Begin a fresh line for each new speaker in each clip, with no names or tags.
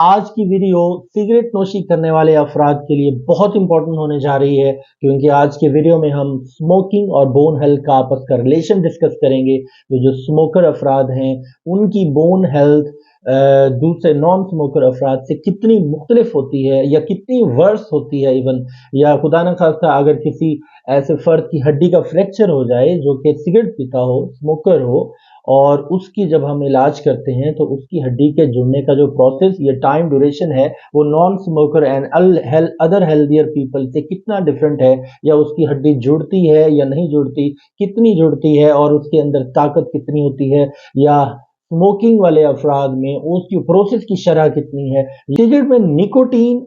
आज की video cigarette नोशी करने वाले अफराद के लिए बहुत इंपॉर्टेंट होने जा रही है, क्योंकि आज के वीडियो में हम स्मोकिंग और बोन हेल्थ का आपस का रिलेशन डिस्कस करेंगे। तो जो स्मोकर अफराद हैं उनकी बोन हेल्थ दूसरे नॉन स्मोकर अफराद से कितनी मुख्तलिफ होती है या कितनी वर्स होती है इवन, या खुदा न खास्ता अगर किसी ऐसे फर्द की हड्डी का फ्रैक्चर हो जाए जो कि सिगरेट पीता हो, स्मोकर हो, और उसकी जब हम इलाज करते हैं तो उसकी हड्डी के जुड़ने का जो प्रोसेस या टाइम ड्यूरेशन है वो non smoker and other healthier people से कितना डिफरेंट है, या उसकी हड्डी जुड़ती है या नहीं जुड़ती, कितनी जुड़ती है और उसके अंदर ताकत कितनी होती है, या स्मोकिंग वाले अफराद में उसकी प्रोसेस की शरह कितनी है। सिगरेट में निकोटीन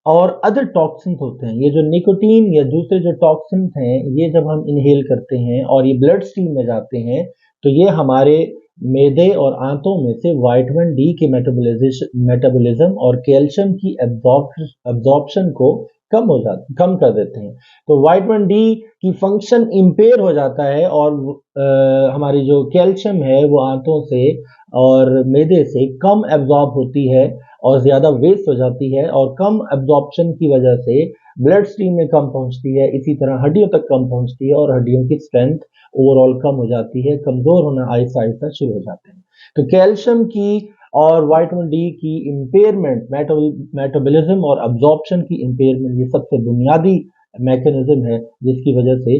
और अदर टॉक्सिन्स होते हैं। ये जो निकोटीन या दूसरे जो टॉक्सिन्स हैं ये जब हम इनहेल करते हैं और ये ब्लड स्ट्रीम में जाते हैं तो ये हमारे मेदे और आंतों में से विटामिन डी के मेटाबॉलिज्म और कैल्शियम की एब्जॉर्प्शन को कम कर देते हैं। तो विटामिन डी की फंक्शन इम्पेयर हो जाता है और हमारी जो कैल्शियम है वो आंतों से और मेदे से कम एब्जॉर्ब होती है और ज़्यादा वेस्ट हो जाती है, और कम एब्जॉर्प्शन की वजह से ब्लड स्ट्रीम में कम पहुंचती है, इसी तरह हड्डियों तक कम पहुंचती है और हड्डियों की स्ट्रेंथ ओवरऑल कम हो जाती है, कमज़ोर होना आहिस्ता आहिस्ता शुरू हो जाते हैं। तो कैल्शियम की और विटामिन डी की इम्पेयरमेंट, मेटाबॉलिज्म और अब्जॉर्प्शन की इम्पेयरमेंट, ये सबसे बुनियादी मैकेनिज्म है जिसकी वजह से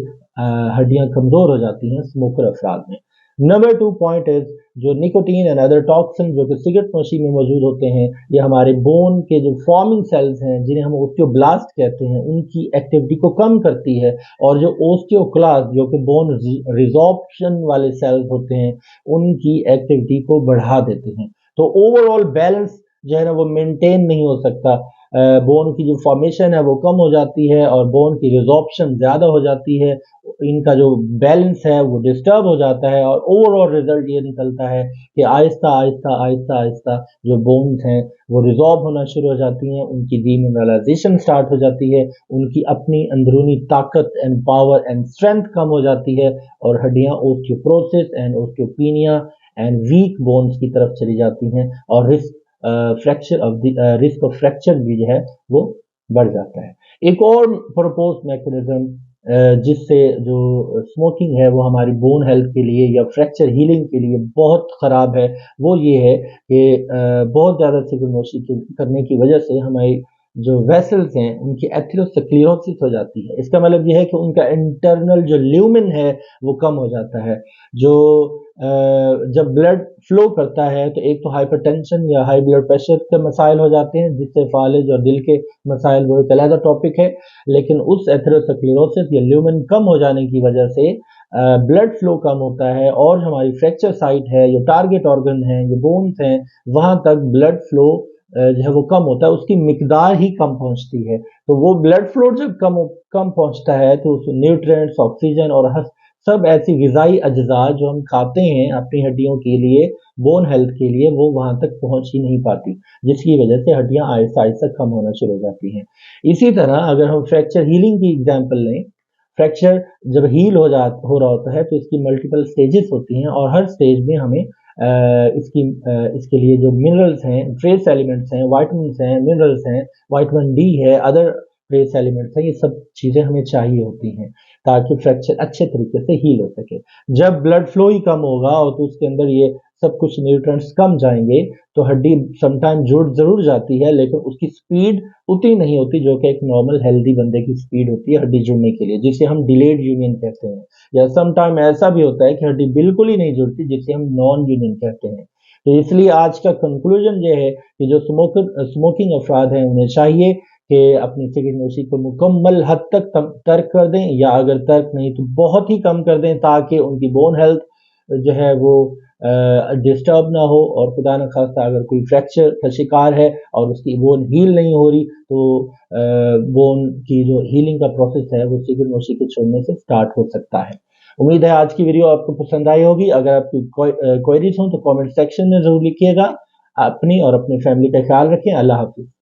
हड्डियां कमज़ोर हो जाती हैं स्मोकर अफराद में। नंबर 2 पॉइंट इज जो निकोटीन एंड अदर टॉक्सिन जो कि सिगरेट नोशी में मौजूद होते हैं, ये हमारे बोन के जो फॉर्मिंग सेल्स हैं जिन्हें हम ओस्टियोब्लास्ट कहते हैं उनकी एक्टिविटी को कम करती है, और जो ओस्टियोक्लास्ट जो कि बोन रिजॉर्प्शन वाले सेल्स होते हैं उनकी एक्टिविटी को बढ़ा देते हैं। तो ओवरऑल बैलेंस जो है ना वो मेंटेन नहीं हो सकता। बोन की जो फॉर्मेशन है वो कम हो जाती है और बोन की रिजॉर्प्शन ज़्यादा हो जाती है, इनका जो बैलेंस है वो डिस्टर्ब हो जाता है, और ओवरऑल रिजल्ट ये निकलता है कि आहिस्ता आहिस्ता आहिस्ता आहिस्ता जो बोन्स हैं वो रिजॉर्ब होना शुरू हो जाती हैं, उनकी डीमिनरलाइजेशन स्टार्ट हो जाती है, उनकी अपनी अंदरूनी ताकत एंड पावर एंड स्ट्रेंथ कम हो जाती है, और हड्डियाँ osteoporosis and osteopenia and weak bones की तरफ चली जाती हैं, और रिस्क ऑफ फ्रैक्चर भी जो है वो बढ़ जाता है। एक और प्रपोज मैकेनिज्म जिससे जो स्मोकिंग है वो हमारी बोन हेल्थ के लिए या फ्रैक्चर हीलिंग के लिए बहुत ख़राब है, वो ये है कि बहुत ज़्यादा सिगरेट नोशी करने की वजह से हमारी जो वेसल्स हैं उनकी एथेरोस्क्लेरोसिस हो जाती है। इसका मतलब यह है कि उनका इंटरनल जो ल्यूमेन है वो कम हो जाता है। जो जब ब्लड फ्लो करता है तो एक तो हाइपरटेंशन या हाई ब्लड प्रेशर के मसाइल हो जाते हैं जिससे फालिज और दिल के मसाइल वो एक अलग टॉपिक है, लेकिन उस एथेरोस्क्लेरोसिस या ल्यूमेन कम हो जाने की वजह से ब्लड फ्लो कम होता है, और हमारी फ्रैक्चर साइट है, जो टारगेट ऑर्गन है, जो बोन्स हैं, वहां तक ब्लड फ्लो जो है वो कम होता है, उसकी मिकदार ही कम पहुंचती है। तो वो ब्लड फ्लो जब कम पहुंचता है तो उस न्यूट्रिएंट्स, ऑक्सीजन और सब ऐसी ग़िज़ाई अज्जा जो हम खाते हैं अपनी हड्डियों के लिए, बोन हेल्थ के लिए, वो वहां तक पहुंच ही नहीं पाती, जिसकी वजह से हड्डियां आहिस्ता आहिस्ता कम होना शुरू हो जाती हैं। इसी तरह अगर हम फ्रैक्चर हीलिंग की एग्जांपल लें, फ्रैक्चर जब हील हो रहा होता है तो इसकी मल्टीपल स्टेजेस होती हैं, और हर स्टेज में हमें इसके लिए जो मिनरल्स हैं, ट्रेस एलिमेंट्स हैं, वाइटामिन्स हैं, मिनरल्स हैं, विटामिन डी है, अदर ट्रेस एलिमेंट्स हैं, ये सब चीज़ें हमें चाहिए होती हैं ताकि फ्रैक्चर अच्छे तरीके से हील हो सके। जब ब्लड फ्लो ही कम होगा और तो उसके अंदर ये सब कुछ न्यूट्रिएंट्स कम जाएंगे तो हड्डी समटाइम जुड़ जरूर जाती है, लेकिन उसकी स्पीड उतनी नहीं होती जो कि एक नॉर्मल हेल्दी बंदे की स्पीड होती है हड्डी जुड़ने के लिए, जिसे हम डिलेड यूनियन कहते हैं। या समटाइम ऐसा भी होता है कि हड्डी बिल्कुल ही नहीं जुड़ती, जिसे हम नॉन यूनियन कहते हैं। तो इसलिए आज का कंक्लूजन ये है कि जो स्मोकिंग अफराद हैं उन्हें चाहिए कि अपनी सिगरेट नोशी को मुकम्मल हद तक तर्क कर दें, या अगर तर्क नहीं तो बहुत ही कम कर दें, ताकि उनकी बोन हेल्थ जो है वो डिस्टर्ब ना हो, और खुदा न खास्ता अगर कोई फ्रैक्चर का शिकार है और उसकी बोन हील नहीं हो रही तो बोन की जो हीलिंग का प्रोसेस है वो सिगरेट नोशी के छोड़ने से स्टार्ट हो सकता है। उम्मीद है आज की वीडियो आपको पसंद आई होगी। अगर आपकी क्वेरीज हो तो कमेंट सेक्शन में जरूर लिखिएगा। अपनी और अपने फैमिली का ख्याल रखें। अल्लाह हाफिज।